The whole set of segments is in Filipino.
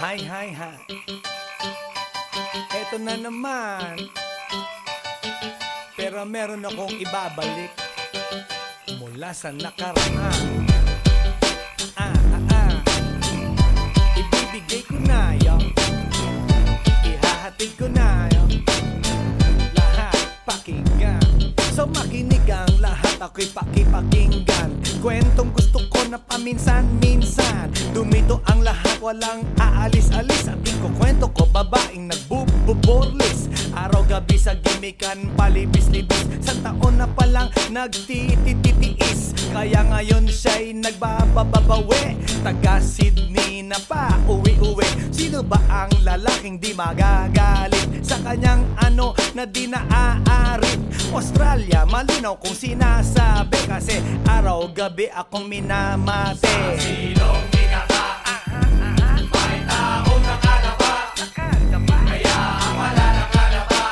Hi, hi, hi. Eto na naman. Pero meron akong ibabalik mula sa nakaraan. Ibibigay ko na yun, ihahatid ko na yun, lahat pakinggan. So makinig ang lahat, ako'y pakipakinggan. Kwentong gusto ko na paminsan-minsan. Dumito ang lahat, walang aalis-alis. At ikukwento ko, babaeng nagbububorlis. Araw-gabi sa gimikan, palibis-libis. Sa taon na palang nagtititiis. Kaya ngayon siya'y nagbababawi. Taga Sydney na pa, uwi-uwi. Sino ba ang lalaking di magagalit sa kanyang ano na di naaarit? Australia, malinaw kung sinasabi. Kasi araw-gabi akong minamate. Sa silong binaka, may taong nakalapa. Kaya ang wala nakalapa,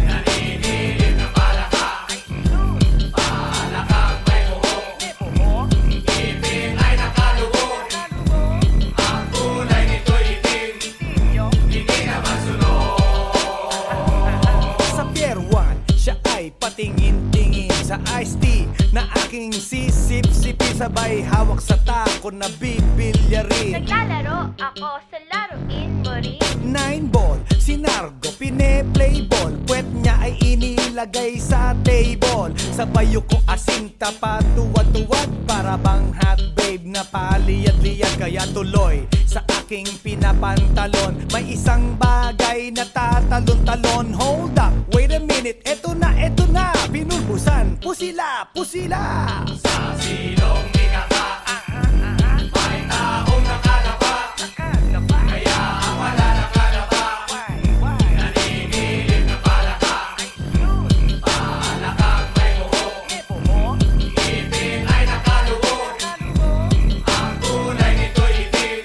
naninilig na palaka. Palakang may buhok, ipin ay nakalubog. Ang kulay nito'y itim, hindi naman sunog. Sa Pier 1, siya ay patingin-tingin sa iced tea na aking sisip-sipin. Sabay hawak sa tako na bibilyarin. Naglalaro ako sa laruin mo rin. 9-ball, si Nargo pine-playball. Puwet niya ay inilagay sa table. Sabay ko asing tapatuwad-tuwad. Para bang hot babe na paliyad-liyad. Kaya tuloy sa aking pinapantalon may isang bagay na tatalon-talon. Hold up, wait a minute, eto na, pinulbusan, pusila, pusila. Sa silong binaka, may taong nakalapa. Kaya ang wala nakalapa, naninilig na palaka. Palakang may buhok, ipin ay nakalubog. Ang kulay nito'y itim,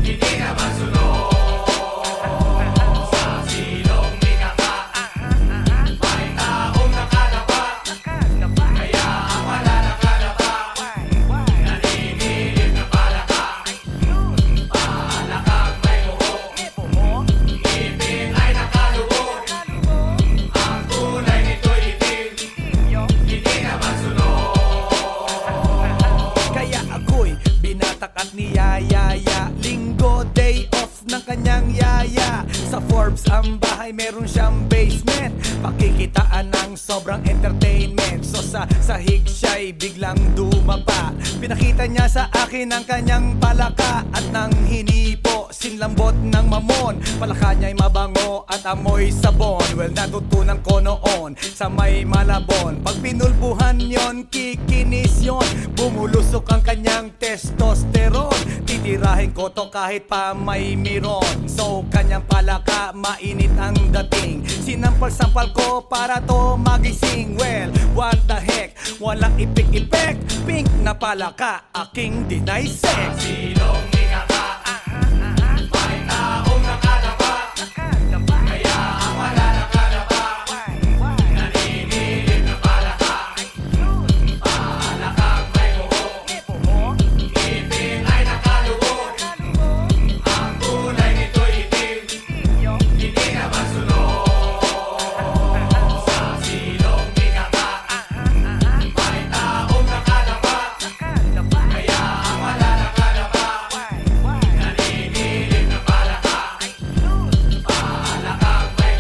hindi naman sunog. Sa silong binaka, may taong nakalapa. Kaya ang wala nakalapa, naninilig na palaka. Palakang may buhok, ipin ay nakalubog. Ang kulay nito'y itim, hindi naman sunog. Kaya ako'y binatak at niyayaya. Linggo, day off ng kanyang yaya. Sa Forbes ang bahay, meron siyang basement. Pakikitaan ng sobrang entertainment. So sa sahig siya'y biglang dumapa. Pinakita niya sa akin ang kanyang palaka. At nang hinipo, sinlambot ng mamon. Palaka niya'y mabango at amoy sabon. Well, natutunan ko noon sa may Malabon. Pag pinulbuhan yon, kikinis yon. Bumulusok ang kanyang testosterone. Titirahin ko to kahit pa may miron. So kanyang palaka, mainit ang dating. Sinampal-sampal ko para to magising. Well, what the heck, walang ipik-ipek. Pink na palaka, aking dinaysek. Silong binaka, may taong nakalapa. Kaya ang wala nakalapa, naninilig na palaka. Palakang may buhok, ipin ay nakalubog. Ang kulay nito'y itim, hindi naman sunog. Sa silong binaka, may taong nakalapa. Kaya ang wala nakalapa, naninilig na palaka. Palakang may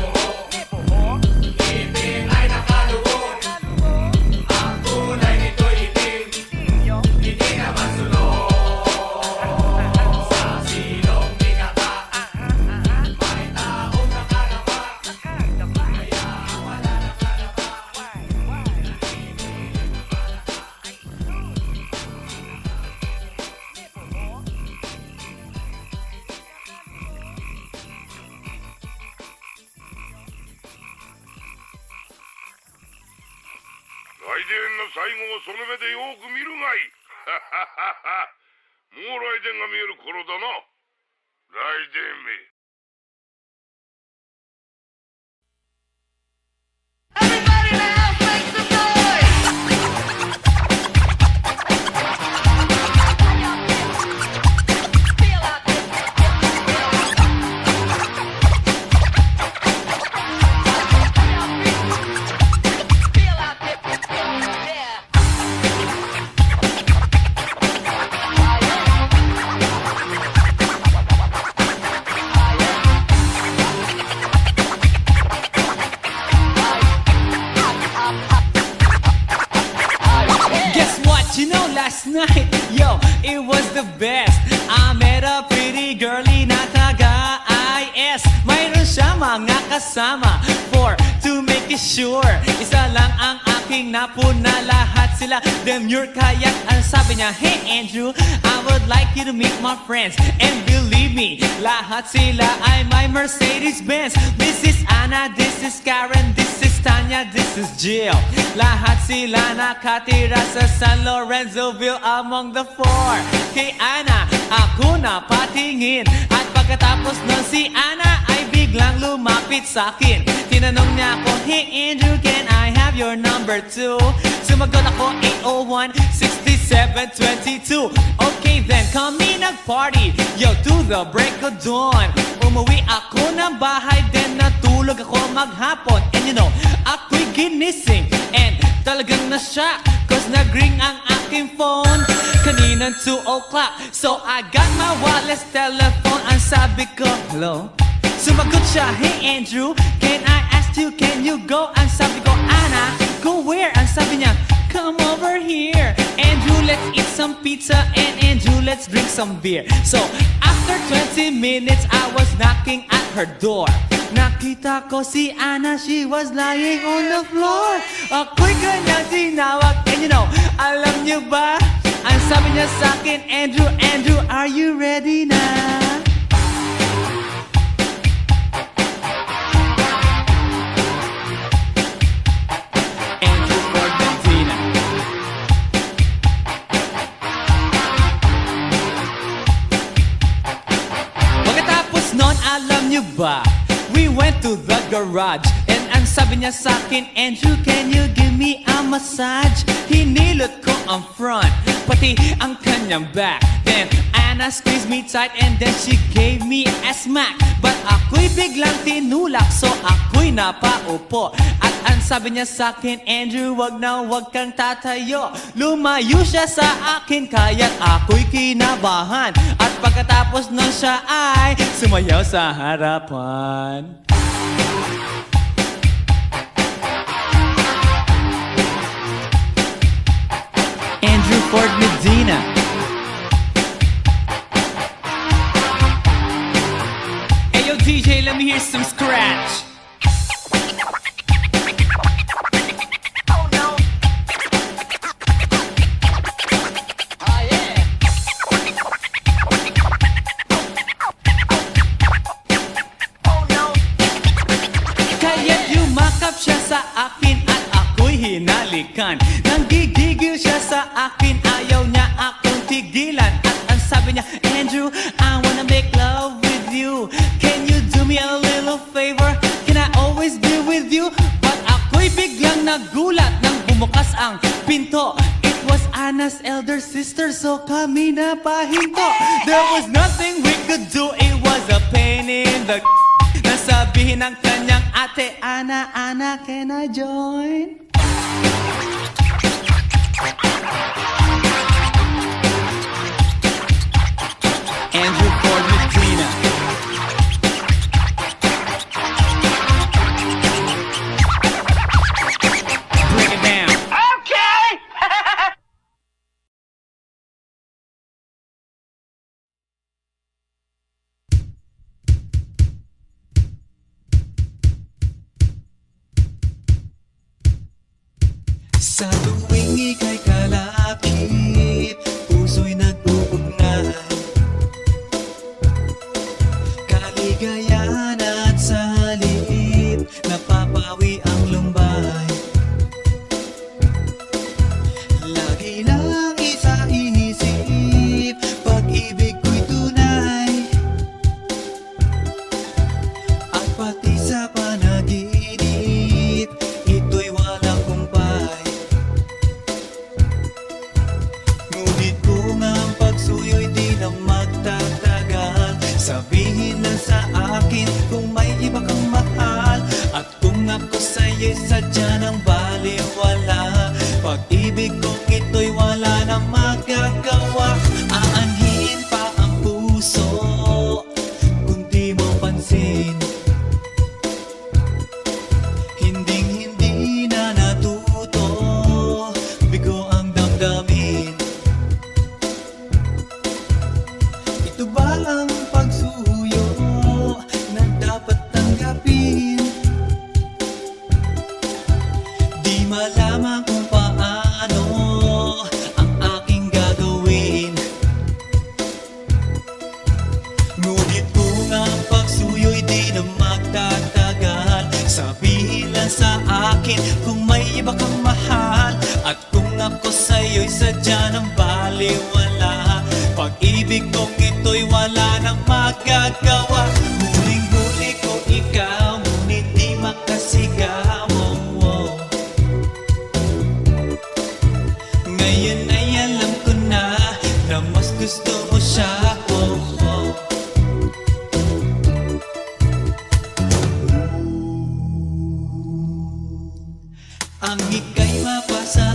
buhok, ipin ay nakalubog. Ang kulay nito'y itim, hindi naman sunog. Sa silong binaka, may taong nakalapa. Kaya ang wala nakalapa, naninilig na palaka.来電の最後をその目でよく見るがいい。もう来電が見える頃だな。来電め。Everybody now make some noise! Feel out this. But you know last night, yo, it was the best. I met a pretty girlie na taga-IS. Mayroon siya mga kasama to make it sure. Isa lang ang aking napuna, lahat sila demure. Kaya ang sabi niya, hey Andrew, I would like you to meet my friends. And believe me, lahat sila ay my Mercedes-Benz. This is Anna, this is Karen, this is Tanya, this is Jill. Lahat sila nakatira sa San Lorenzoville among the four. Kay Anna, ako na patingin. At pagkatapos nun si Anna ay biglang lumapit sa akin. Tinanong niya ako, hey Andrew, can I have your number too? Sumagot ako, 801-6722. Okay then, kami nag-party, yo, to the break of dawn. Umuwi ako ng bahay, then natulog ako maghapon. And you know, ako'y ginising, and talagang na-shock, cause nag-ring ang aking phone kaninang 2 o'clock. So I got my wireless telephone. Ang sabi ko, hello? Sumagot siya, hey Andrew, can I ask you, can you go? Ang sabi ko, Anna, go where? Ang sabi niya, come over here. Andrew, let's eat some pizza, and Andrew, let's drink some beer. So after 20 minutes, I was knocking at her door. Nakita ko si Anna, she was lying on the floor. Ako'y kanyang tinawag, and you know, alam niyo ba? Ang sabi niya sa akin, Andrew, Andrew, are you ready na? Andrew Ford Medina. Pagkatapos nun, alam niyo ba? We went to the garage, and ang sabi niya sa akin, Andrew, can you give me a massage? Hinilot ko ang front, pati ang kanyang back. Then Anna squeezed me tight, and then she gave me a smack. But ako'y biglang tinulak, so ako'y napaupo. At ang sabi niya sa akin, Andrew, wag na wag kang tatayo. Lumayo siya sa akin, kaya't ako'y kinabahan. At pagkatapos nun siya ay sumayaw sa harapan. Andrew Ford Medina. Hey yo DJ, let me hear some scratch. Oh no. Oh yeah. Oh no. Kaya't yumakap siya sa akin at ako'y hinalikan. Nanggigigil siya sa akin, ayaw niya akong tigilan. At ang sabi niya, Andrew, I wanna make love with you. Can you do me a little favor? Can I always be with you? But ako'y biglang nagulat nang bumukas ang pinto. It was Anna's elder sister, so kami na pahinto. There was nothing we could do, it was a pain in the nasabihin ng kanyang ate, Anna, Anna, can I join? Andrew Ford Medina. Bring it down. Okay. Sa tuwing ika'y kalakip, puso'y nag-uugnay. Kaligayahan at sa halip, napapawi ang lumbay. Lagi lang isa inisip, pag-ibig ko'y tunay. At pati sa panaginip, ito'y walang kumpay. Ngunit kung ang pagsuyo'y di na magtatagal, sabihin lang sa akin kung may iba kang mahal. At kung ako sa'yo'y sadya ng baliwala, pag-ibig kong ito'y wala na magagawa. Aanhin pa ang puso kung di mo pansin. Hinding-hindi na natuto, bigo ang damdamin. baliwala. Pag-ibig kong ito'y wala nang magagawa. Huling-huli ko ikaw, ngunit di makasigaw. Ngayon ay alam ko na mas gusto mo siya. Ang ika'y mapasa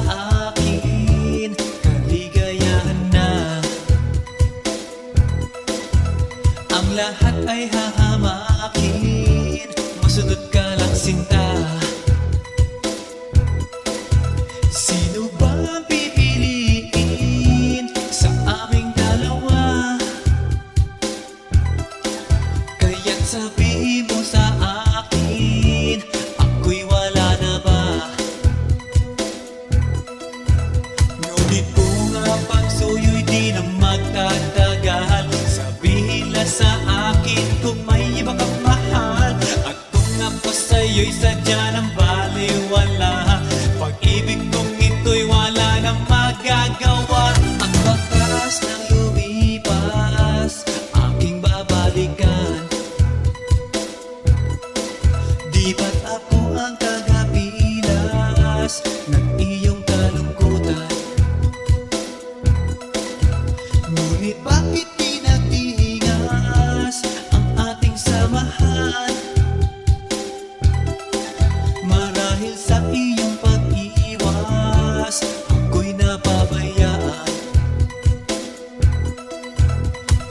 akin, kaligayahan na. Ang lahat ay hahamakin, masunod ka lang sinta. Sino ba ang pipiliin sa aming dalawa? Kaya't sabihin mo sa akin, ako'y wala na ba? Ngunit kung ang pagsuyo'y di na magtatagal, sabihin lang sa akin kung may iba kang mahal. At kung ako sa'yo'y sadya ng baliwala, pag-ibig kong ito'y wala nang magagawa. Ang bakas ng lumipas, aking babalikan. Di ba't ako ang tagapilas ng iyong kalungkutan? Ngunit bakit pinagtingas ang ating samahan? Marahil sa iyong pag-iwas, ako'y napabayaan.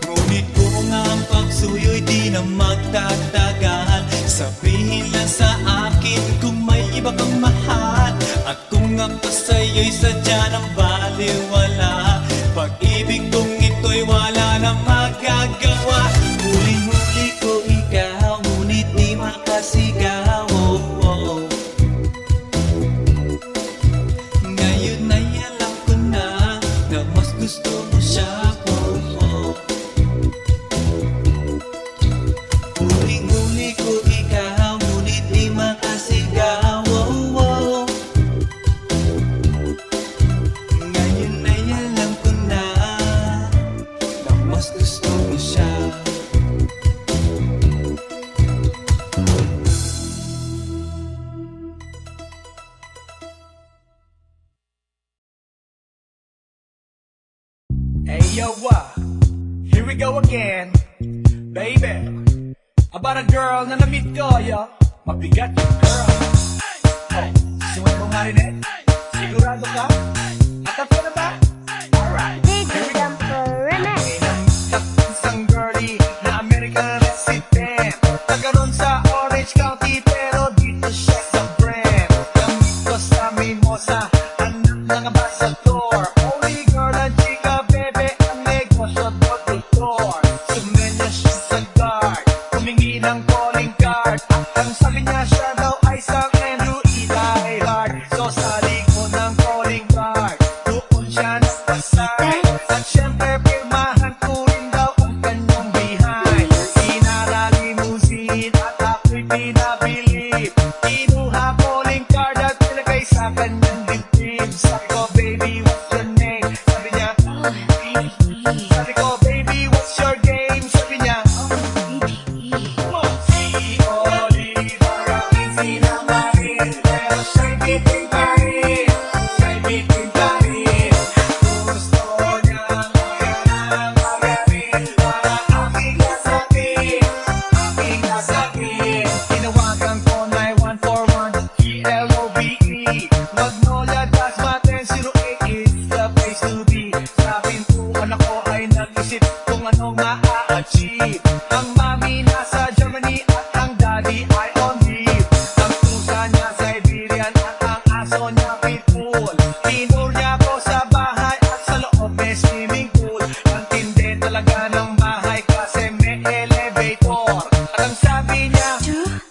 Ngunit kung ang pagsuyo'y di na magtatagal, sabihin lang sa akin kung may iba kang mahal. At kung ako sa'yo'y sadya ng baliwala, pag-ibig kong ito'y wala na magagawa. Huling-huli ko ikaw, ngunit di makasigaw. Ngayon ay alam ko na mas gusto mo siya. Huling-huli ko ikaw, ngunit di makasigaw. Ngayon ay alam ko na mas gusto mo siya. Hey yo, here we go again, baby. About a girl na na-meet ko, yo. Mabigat yung girl. Oh, suwag mo nga rin eh. Sigurado ka? Atap ka na ba? Alright, here we go. Isang girlie na American resident, nagkaroon sa Orange County pero dito siya sa Brent. Gamit ko sa Mimosa, anak ng ambassador. Only girl ang chika, bebe, ang negosyo doktor. Sumenya siya sa guard, humingi ng calling card. Ang sabi niya siya daw ay isang Andrew Eli Hart. So sa likod ng calling card, doon siya nagpasay. At syempre pirmahan ko rin daw ang kanyang behind. Sinara limousine at ako'y pinabilib. Kinuha calling card at nilagay sa kanyang dibdib. Sabi ko, baby, what's your name? Sabi niya, sabi ko, baby, what's your game? Sabi niya, si Oliver ang easy na marin, pero siya'y bitin pa rin. Siya'y bitin pa rin. Gusto niya kaya magaling para aking nasakit, aking nasakit. Tinawagan ko 9141 ELOVE, Magnolia Dasma 1008 is the place to be. Sa pintuan ako ay nag-isip kung anong ma-a-achieve. Ang mami nasa Germany at ang daddy ay on leave. Ang pusa niya Siberian at ang aso niya pitbull. Tinur niya ako sa bahay at sa loob may swimming pool. Ang tindi talaga ng bahay kasi may elevator. At ang sabi niya,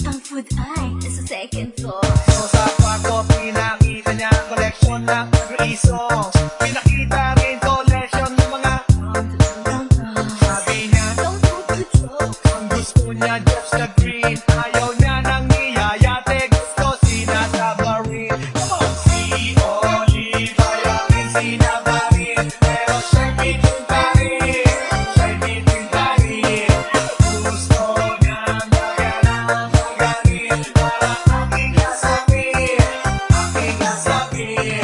Ang food ay nasa second floor. so sa kwarto pinakita niya ang collection ng Agri songs. Pinakita rin ko pero siya'y bitin pa rin. Siya'y bitin pa rin. Gusto niyang magalang magaling para aking kasapin, aking kasapin.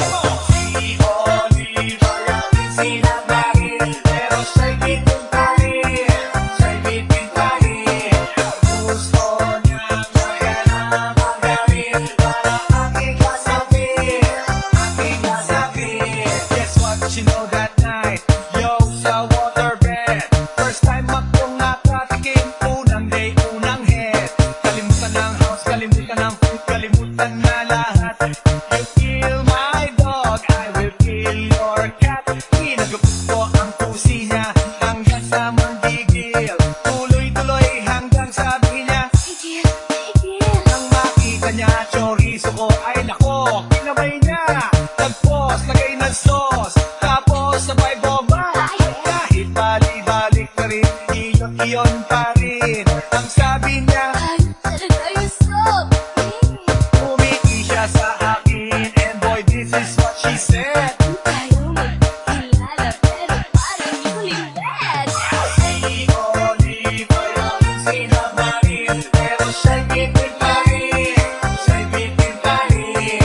Si Olive ay aking sinamarin, pero siya'y bitin pa rin. Siya'y bitin pa rin. Gusto niyang magalang magaling para aking kasapin, aking kasapin. Guess what you know that night? Yo, sa waterbed. First time akong nakatikim, unang day, unang head. Kalimutan ng house, kalimutan ng food, kalimutan na lahat. You kill my dog, I will kill your cat. Kinagupit ko ang pusi niya hanggang sa manggigil. Tuloy-tuloy hanggang sabi niya, Tigil, tigil. nang makita niya chorizo ko, ay nako, kinabay niya. Nag-pause, lagay ng sauce, tapos sabay bomba. Kahit bali-balik na rin, iyon pa rin. Ang sabi niya, Ay, talaga yung soap. umiki siya sa akin, and boy, this is what she said. Tayo magkilala, pero parang newlywed. Si Olive ay aking sinamarin, pero siya'y bitin pa rin. Siya'y bitin pa rin.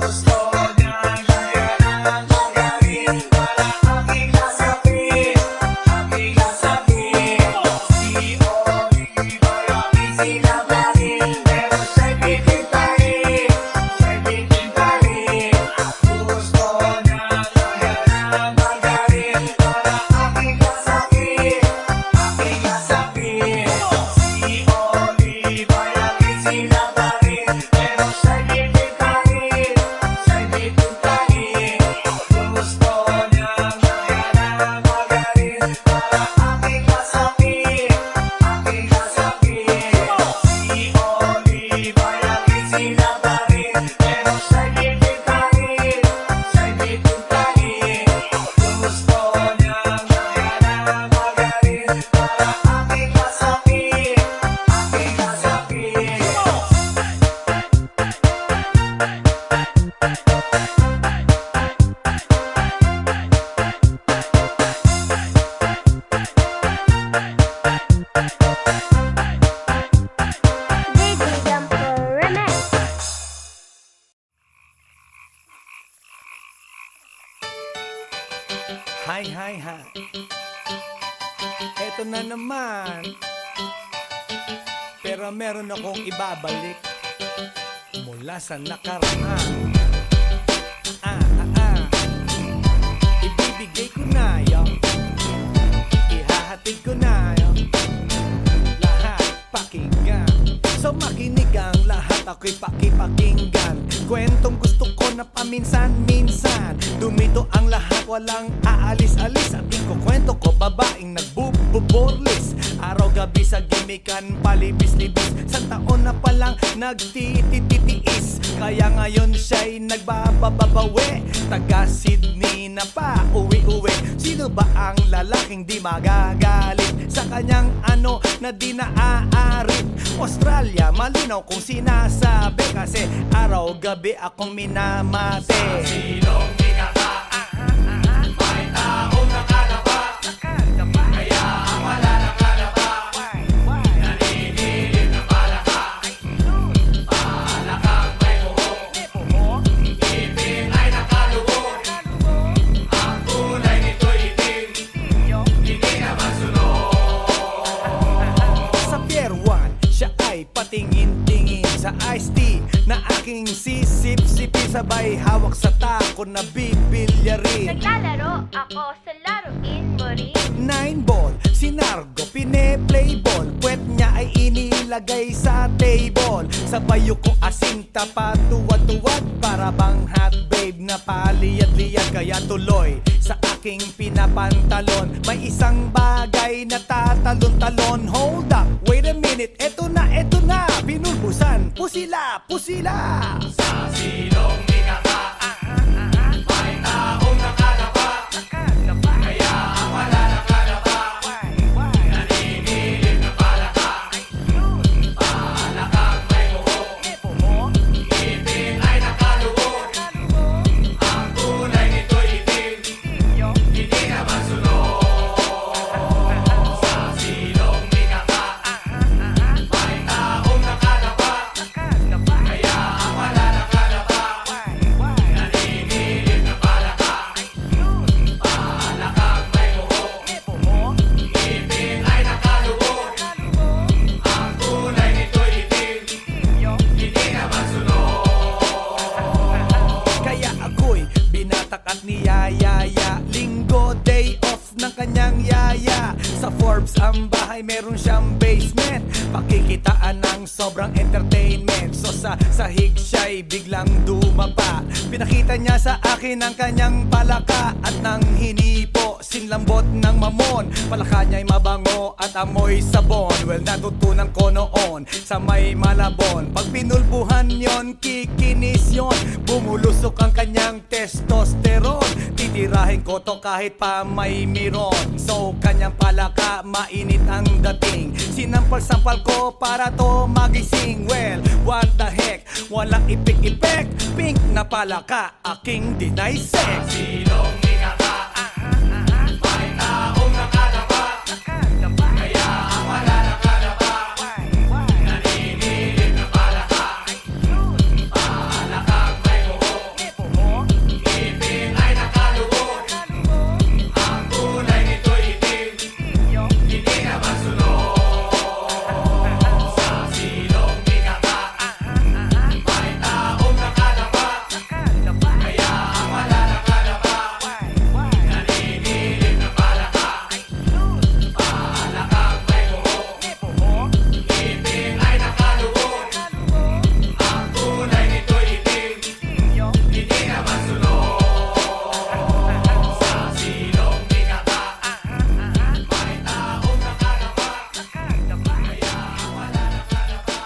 Gusto niyang magalang magaling para aking kasapin, aking kasapin. Si Olive ay aking sinamarin, pero siya'y bitin pa rin. Siya'y bitin pa rin. Gusto niyang magalang magaling para aking kasapin, aking kasapin. Si Olive ay aking sinamarin, pero siya'y bitin pa rin. Siya'y bitin pa rin. Gusto niyang magalang magaling para aking kasapin, aking kasapin. Si Olive ay aking sinamarin, pero siya'y bitin pa rin. Siya'y bitin pa rin. Gusto niyang magalang magaling para aking kasapin, aking kasapin. DJ Jumper Remix. Hi, hi, hi. Eto na naman. Pero meron akong ibabalik mula sa nakaraan. Ibibigay ko na yun. Ihahatid ko na yun. Lahat pakinggan. So makinig ang lahat, ako'y pakipakinggan. Kwentong gusto ko na paminsan-minsan. Dumito ang lahat, walang aalis-alis. At ikukwento ko, babaeng nagbububorlis. Araw-gabi sa gimikan, palibis-libis. Sa taon na palang nagtititiis. Kaya ngayon siya'y nagbababawi. Taga Sydney na pa, uwi-uwi. Sino ba ang lalaking di magagalit sa kanyang ano na di naaarit? Australia, malinaw kung sinasabi, kasi araw-gabi akong minamate. Sa silong di may taong nakalaba. Kaya ang wala nakalaba, naninilig na palaka. Palakang may buhok, ngipin ay nakalubog. Ang kulay nito'y itim, hindi naman sunog. Sa Pier 1, siya ay patingin-tingin sa iced tea na aking sisip-sipin. Sabay hawak sa tako na bibilyarin. Naglalaro ako sa laruin mo rin. 9 ball, si Nargo pine-play ball. Puwet niya ay inilagay sa table. Sabay ko asinta pa tuwad-tuwad. Para bang hot babe na paliyad-liyad. Kaya tuloy sa aking pinapantalon may isang bagay na tatalon-talon. Hold up, wait a minute, eto na, binulbusan. Pusila, pusila. Sa silong di kaka, may taong nakalaba. Kaya ang wala nakalaba, naninilig na palaka. Palakang may buhok, ngipin ay nakalubog. Ang kulay nito'y itim, hindi Forbes ang bahay, meron siyang basement. Pakikitaan ng sobrang entertainment. So sa sahig siya'y biglang dumapa. Pinakita niya sa akin ang kanyang palaka at nang hinipo, sinlambot ng mamon. Palaka niya'y mabango at amoy sabon. Well, natutunan ko noon sa may Malabon. Pag pinulbuhan yon, kikinis yon. Bumulusok ang kanyang testosterone. Titirahin ko to kahit pa may miron. So kanyang palaka, mainit ang dating. Sinampal-sampal ko para to magising. Well, what the heck, walang ipik-ipek. Pink na palaka, aking deny sex. Silong ikaka, may taong nakadapa. Kaya ang wala nakadapa, naninilip na palaka. Palakang may buho, ngipin ay nakalubog. Ang kulay nito'y itim, hindi naman sunog. Sa silong ikaka, may taong nakadapa. Kaya ang wala nakadapa, naninilip na palaka. Palakang may buho, ngipin ay nakalubog. Ang kulay nito'y itim, hindi naman sunog. Sa silong ikaka, may taong nakadapa. Kaya ang wala nakadapa,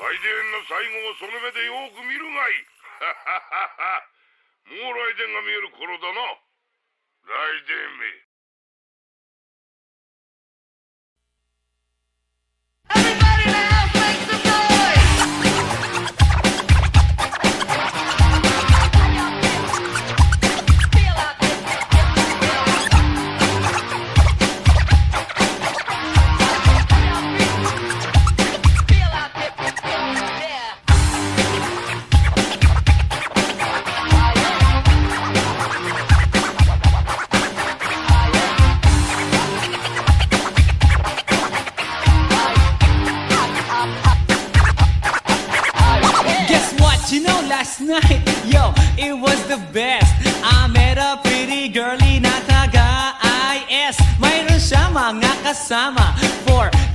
来電の最後をその目でよく見るがいい。もう来電が見える頃だな。来電め。Everybody now, make some noise! Feel out Feel out yeah. Guess what? You know, last night, yo, it was the best. I met a pretty girlie na taga-IS. Mayroon siya mga kasama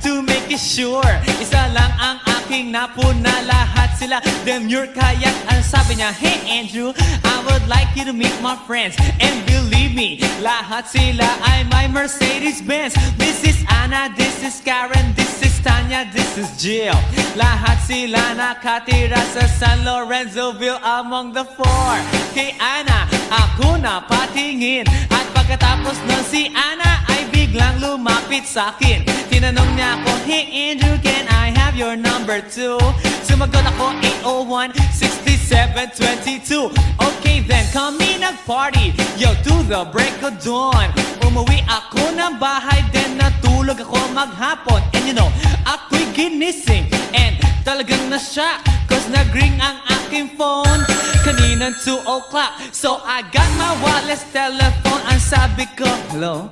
to make it sure. Isa lang ang aking napuna, lahat sila demure. Kaya't ang sabi niya, hey Andrew, I would like you to meet my friends. And believe me, lahat sila ay my Mercedes-Benz. This is Anna, this is Karen, this is Tanya, this is Jill. Lahat sila nakatira sa San Lorenzoville among the four. Kay Anna, ako na patingin. At pagkatapos nun si Anna ay biglang lumapit sa akin. Tinanong niya ako, hey Andrew, can I have your number too? Sumagot ako, 801-6722. Okay then, kami nag-party, yo, to the break of dawn. Umuwi ako ng bahay, then natulog ako maghapon. And you know, ako'y ginising, and talagang na-shock, cause nag-ring ang aking phone kaninang 2 o'clock. So I got my wireless telephone. Ang sabi ko, hello?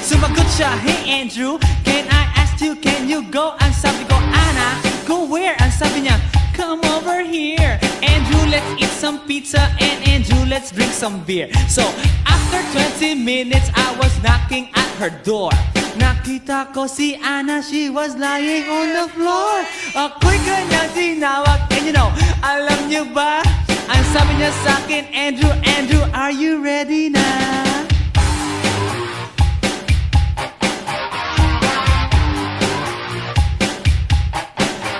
Sumagot siya, hey Andrew, can I ask you, can you go? Ang sabi ko, Anna, go where? Ang sabi niya, come over here. Andrew, let's eat some pizza, and Andrew, let's drink some beer. So after 20 minutes, I was knocking at her door. Nakita ko si Anna, she was lying on the floor. Ako'y kanyang tinawag, and you know, alam niyo ba? Ang sabi niya sa akin, Andrew, Andrew, are you ready na?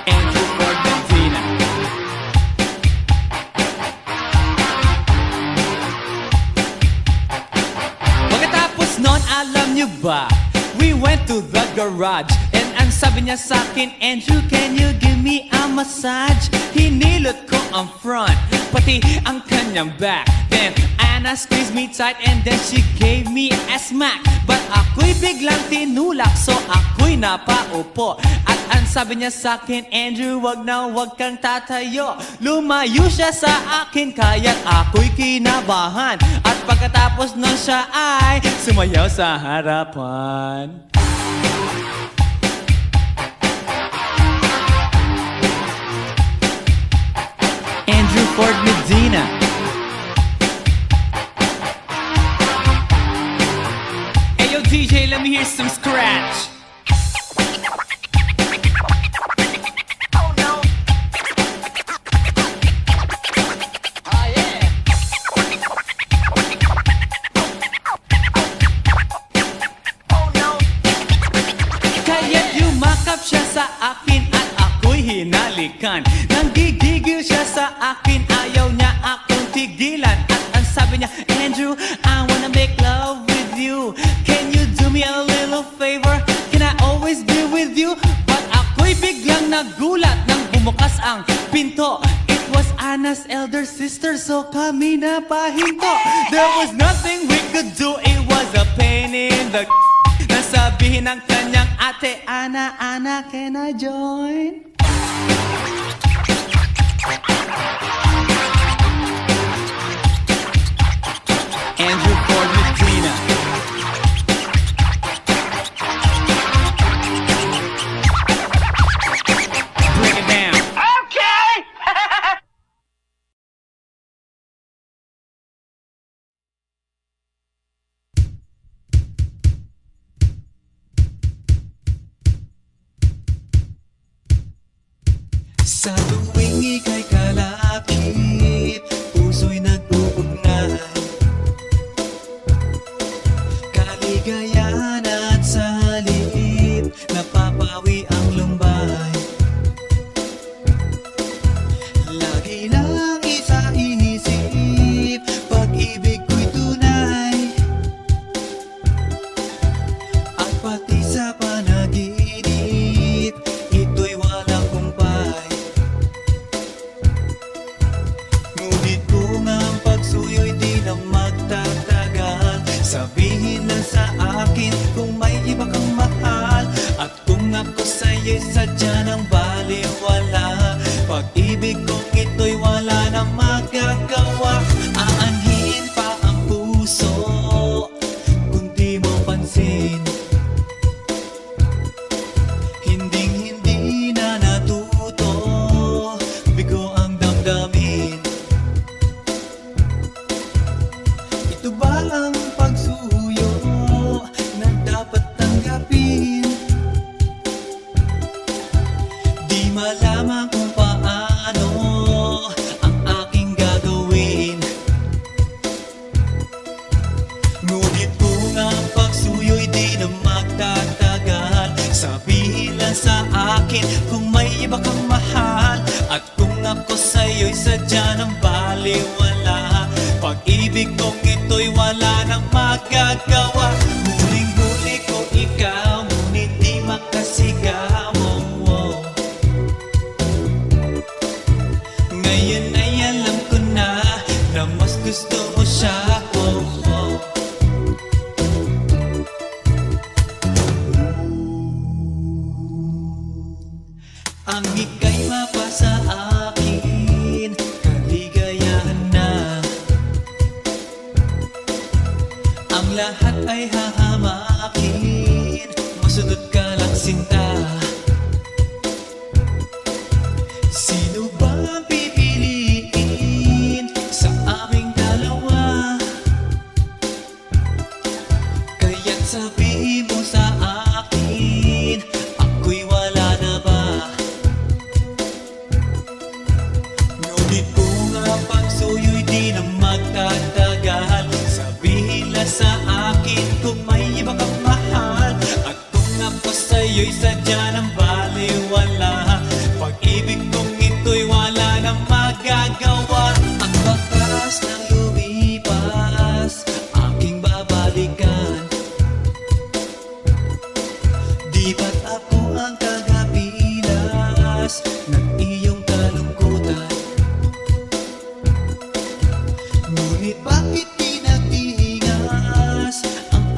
Andrew Formentina. Pagkatapos nun, alam niyo ba? We went to the garage, and ang sabi niya sa akin, Andrew, can you give me a massage? Hinilot ko ang front, pati ang kanyang back. Then Anna squeezed me tight, and then she gave me a smack. But ako'y biglang tinulak, so ako'y napaupo. At Ang sabi niya sa'kin, Andrew, wag kang tatayo. Lumayo siya sa akin, kaya't ako'y kinabahan. At pagkatapos nun siya ay sumayaw sa harapan. Andrew Ford Medina. Hey yo DJ, let me hear some scratch. Oh no. Oh yeah. Oh no. Kaya't yumakap siya sa akin at ako'y hinalikan. Nanggigigil siya sa akin, ayaw niya akong tigilan. At ang sabi niya, Andrew, I wanna make love with you. Can you do me a little favor? Can I always be with you? But ako'y biglang nagulat nang bumukas ang pinto. It was Anna's elder sister, so kami na pahinto. There was nothing we could do, it was a pain in the nasabihin ng kanyang ate, Anna, can I join? Andrew Ford Medina. Bring it down. Okay. Sa tuwing ika'y kalakip, puso'y nag-uugnay. Kaligayahan at sa halip, napapawi ang lumbay. Lagi lang isa inisip, pag-ibig ko'y tunay. At pati sa panaginip, ito'y walang kumpay. Ngunit kung ang pagsuyo'y di na magtatagal, sabihin lang sa akin kung may iba kang mahal. At kung ako sa'yo'y sadya ng baliwala, pag-ibig kong ito'y wala nang magagawa. Aanhin pa ang puso kung di mo pansin. Hinding-hindi na natuto, bigo ang damdamin. Ito ba ang pagsuyo na dapat tanggapin? Di malaman kung paano ang aking gagawin. Ngunit kung ang pagsuyo'y di na magtatagal, sabihin lang sa akin kung may iba kang mahal. At kung ako sa'yo'y sadya ng baliwala, pag-ibig kong ito'y wala nang magagawa. Huling-huli ko ikaw, ngunit di makasigaw. Ngayon ay alam ko na mas gusto mo siya. Ang ika'y mapasa akin, kaligayahan na. Ang lahat ay hahamakin, masunod ka lang sinta. Sino ba ang pipiliin sa aming dalawa? Kaya't sabihin mo sa akin, ako'y wala na ba? Ngunit kung ang pagsuyo'y di na magtatagal, sabihin lang sa akin kung may iba kang mahal. At kung ako sa'yo'y sadya ng baliwala, pag-ibig kong ito'y wala nang magagawa. Ang bakas ng lumipas, aking babalikan. Di ba't ako ang tagapilas ng iyong kalungkutan? Ngunit bakit di natingas ang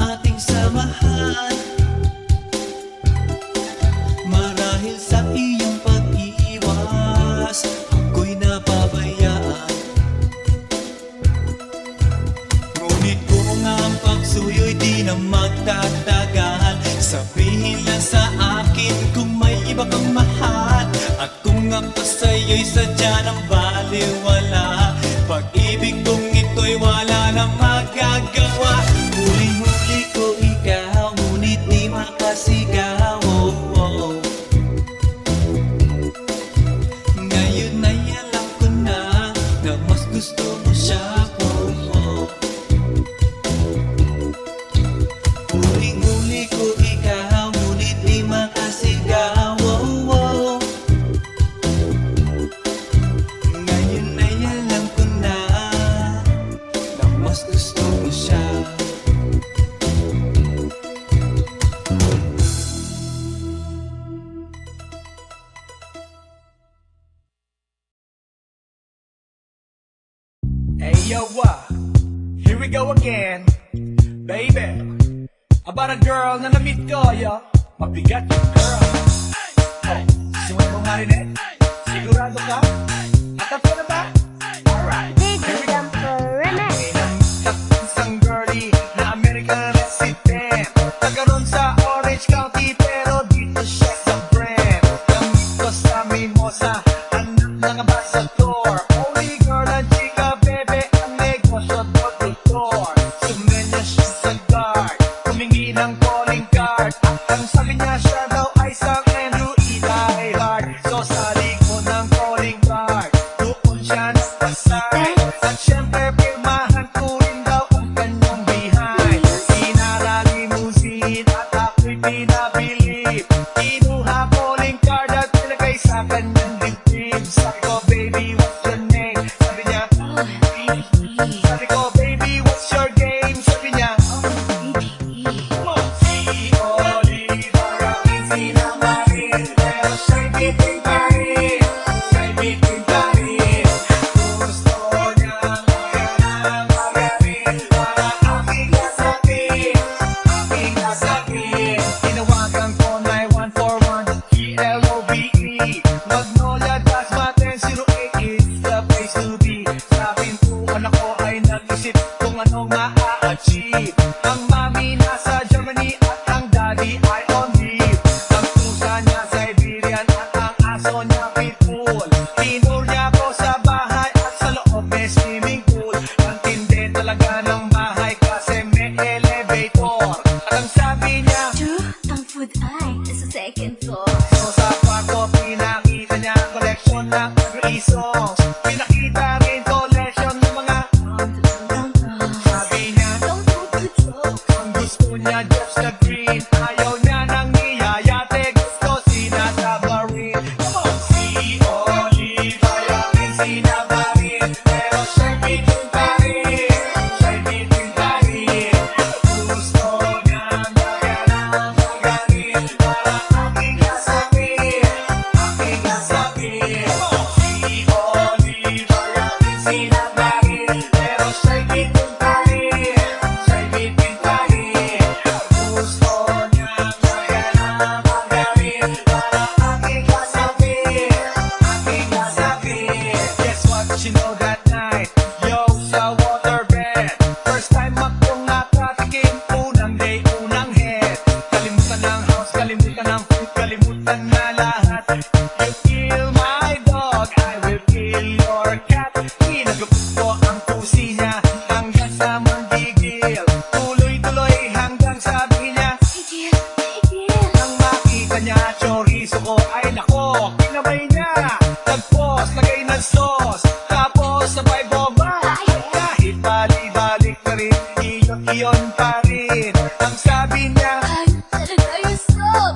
magtatagal. Sabihin lang sa akin kung may iba kang mahal, at kung ako sa'yo'y sadya ng baliwala. Pag-ibig kong ito'y wala na magagawa. Huling-huli ko ikaw, ngunit di makasigaw. Ngayon ay alam ko na mas gusto mo siya. Huling-huli ko ikaw, ngunit di makasigaw. Ngayon ay alam ko na mas gusto mo siya. Hey yo, here we go again, baby. About a girl na na-meet ko, yo. Mabigat yung girl. Oh, sumunod mo nga rin eh. Sigurado ka? At ako na ba? Alright, here we go. Isang girlie na American resident, nagkaroon sa Orange County pero dito siya sa Brent. Namit ko sa Mimosa, anak ng ambassador. Only girl ang chika, bebe, ang negosyo door-to-door. Sumenya siya sa guard, humingi ng calling card. Ang sabi niya siya daw ay San Andrew Eli Hard. So sa likod ng calling card, doon siya nagpasay. At syempre pirmahan ko rin daw ang kanyang behind. Sinara limousine at ako'y pinabilib. Kinuha calling card at nilagay sa kanyang dibdib. Sabi ko, baby, what's your name? Sabi niya, sabi ko, baby, what's your game? Sabi niya, si Oliver ang sinamarin, pero siya'y bitin pa rin. Siya'y bitin pa rin. Gusto niyang magaling para aking nasakit. Aking nasakit. Tinawagan ko 9141 GLOVE. Magnolia Dasmaten 08 is the place to be. Sa pintuan ako ay nag-isip kung anong ma-achieve. Ang mami nasa Germany at ang daddy ay on leave. Ang pusa niya Siberian at ang aso niya pitbull. Tinur niya ako sa bahay at sa loob may swimming pool. Ang tindi talaga ng bahay kasi may elevator. At ang sabi niya, Ang food ay nasa second floor. so sa kwarto pinakita niya ang collection ng every songs. Pinakita rin collection ng mga sabi niya, Don't do the joke. ang gusto niya just the green. Ayaw niya nang niyayate, gusto sinasabarin. Come on! Si Oliver ang sinabarin, pero siya'y bitin pa rin. Siya'y bitin pa rin. Gusto niyang magalang magaling para aking nasakit. Aking nasakit. Si Oliver ang sinabarin, pero siya'y bitin pa rin. Siya'y bitin pa rin. Gusto niyang magalang magaling para aking nasakit. Aking nasakit. Guess what you know that night? Yo, sa waterbed. First time akong nakatikim, unang day, unang head. Kalimutan ng house, kalimutan ng food, kalimutan na lahat. You kill my dog, I will kill your cat. Hinagupit ko ang pusi niya hanggang sa manggigil. Tuloy-tuloy hanggang sabi niya, nang makita niya chorizo ko, ay nako, kinabay niya. Nag-post, lagay ng sauce, tapos sabay bomba. Kahit bali-balik na rin, iyon pa rin. Ang sabi niya, Talaga yung soap.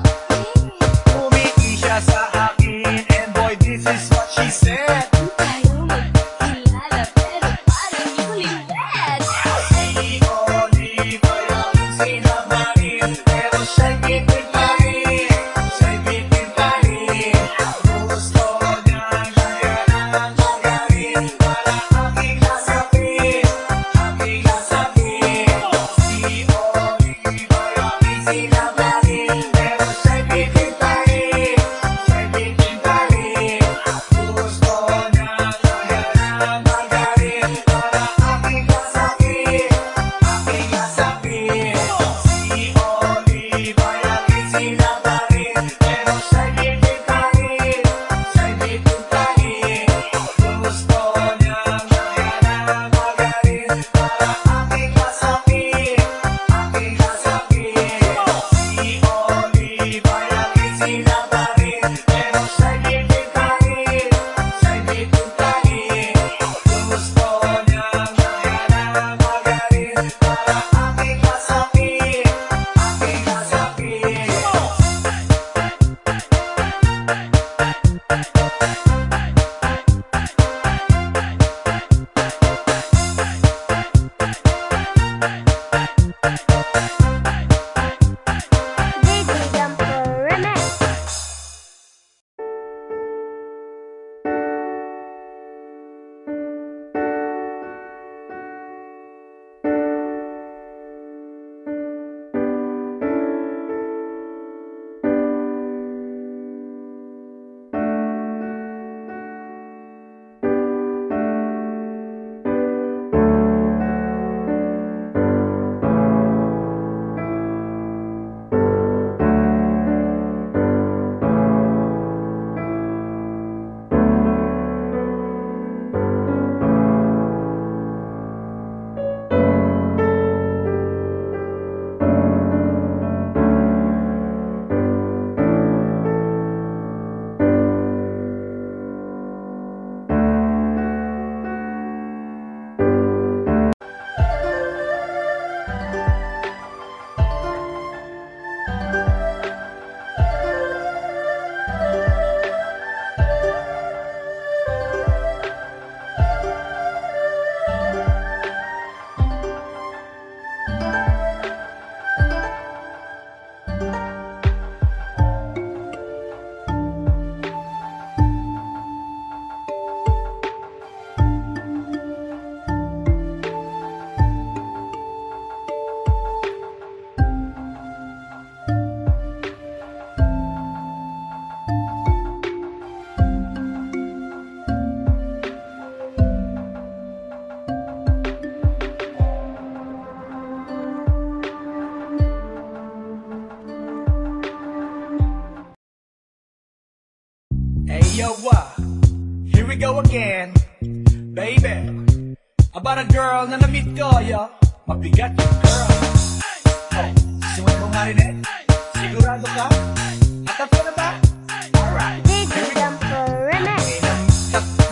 umiki siya sa akin, and boy, this is what she said. Tayo magkilala pero parang hindi ko liwet. Si Oliver ang sinamarin, pero siya'y bitin pa rin. Siya'y bitin pa rin. Gusto niyang magalang magaling para aking nasakit. Aking nasakit. Si Oliver ang sinamarin, pero siya'y bitin pa rin. Siya'y bitin pa rin. Gusto niyang magalang magaling para aking nasakit. Aking nasakit. Yo, here we go again, baby. About a girl na na-meet ko, yo. Mabigat yung girl. Oh, simulan mo nga rin eh. Sigurado ka? Atap ka na ba? Alright, here we go.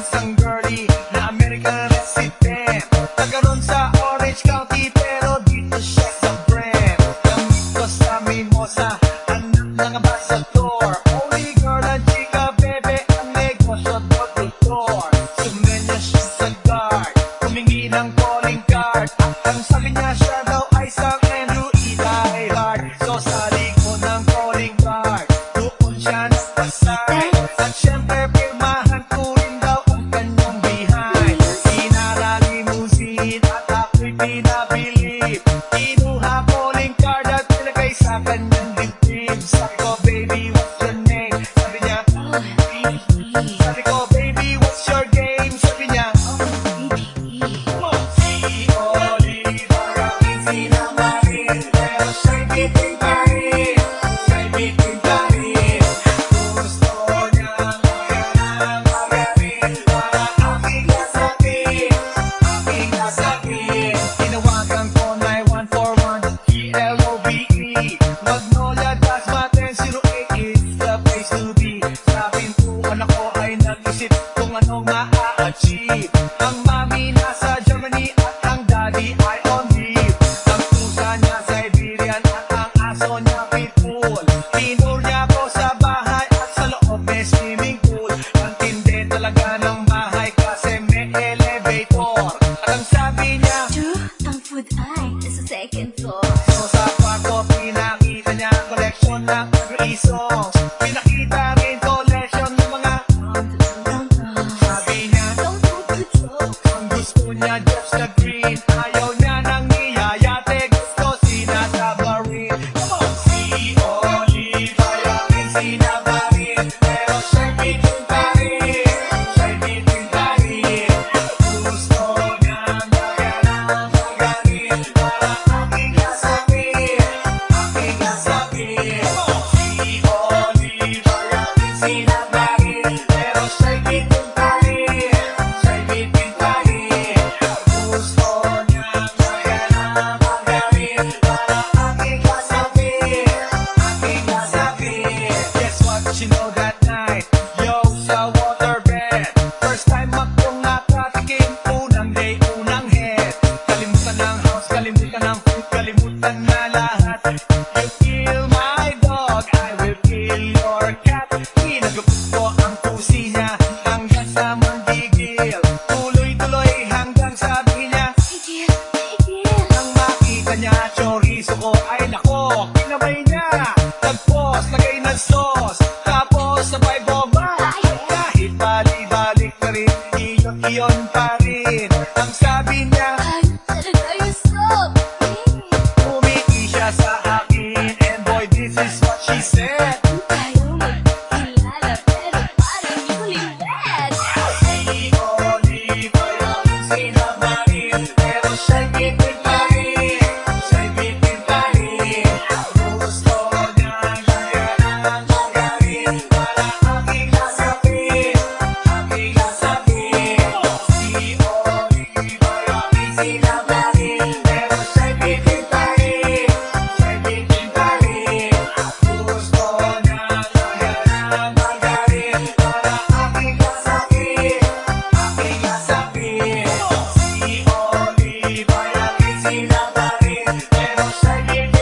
Isang girlie na American resident, nagkaroon sa Orange County pero dito siya sa Brent. Gamit ko sa Mimosa, anak ng ambassador. Only girl ang chika, bebe, ang negosyo doktor. Sumenya siya sa guard, humingi ng calling card. Ang sabi niya siya daw ay sang Andrew E. Diehard. So sa likod ng calling card, doon siya nagpasay. At syempre pirmahan ko rin daw ang kanyang behind. Sinaralimusin at ako'y pinabilib. Kinuha calling card at nilagay sa kanyang dibdib. Sabi ko, baby, what's your name? Sabi niya, sabi ko, baby, what's your game? Sabi niya, si Oliver ang sinamarin, pero siya'y bitin pa rin. Siya'y bitin pa rin. Gusto niyang magaling para aking nasakit, aking nasakit. Tinawagan ko 9141 ELOVE, Magnolia Dasmaten 08 is the place to be. Sa pintuan ako ay nag-isip kung ano ma-a-achieve. Ang mami nasa Germany at ang daddy ay on leave. Ang pusa niya Siberian at ang aso niya pitbull. Tinur niya ako sa bahay at sa loob may swimming pool. Ang tindi talaga ng bahay kasi may elevator. At ang sabi niya, True, ang food ay nasa second floor. so sa kwarto pinakita niya collection ng every songs. Pinakita rin collection ng mga sabi niya, Don't do the joke. ang gusto niya just the green. Ayaw niya nang niyayate, gusto sinasabarin. Come on! Si Oliver ang sinabarin, pero siya'y bitin pa rin. Siya'y bitin pa rin. Gusto niyang magaling para aking nasakit, aking nasakit. Si Oliver ang sinabarin, pero siya'y bitin pa rin. Siya'y bitin pa rin. Gusto niyang magaling para aking nasakit, aking nasakit. Guess what you know that night? Yo, sa waterbed. First time akong nakatikim, unang day, unang head. Kalimutan ng house, kalimutan ng food, kalimutan na lahat. You kill my dog, I will kill your cat. Kinagupit ko ang pusi niya hanggang sa manggigil. Tuloy-tuloy hanggang sabi niya, Tigil, tigil. nang makita niya chorizo ko, ay nako, kinabay niya. Nag-pause, lagay ng sauce, tapos sabay bomba. Kahit bali-balik na rin, iyon pa rin. Ang sabi niya, Ay, talaga yung soap. umiti siya sa akin, and boy, this is what she said. Tayo magkilala pero parang hindi ko liwet. Si Oliver ang sinamarin, pero siya'y bitin pa rin. Siya'y bitin pa rin. Gusto niyang magaling para aking nasakit, aking nasakit. Si Oliver ang sinamarin, pero siya'y bitin pa rin. Siya'y bitin pa rin. Gusto niyang magaling para aking nasakit, aking nasakit. Si Oliver ang sinamarin, pero siya'y bitin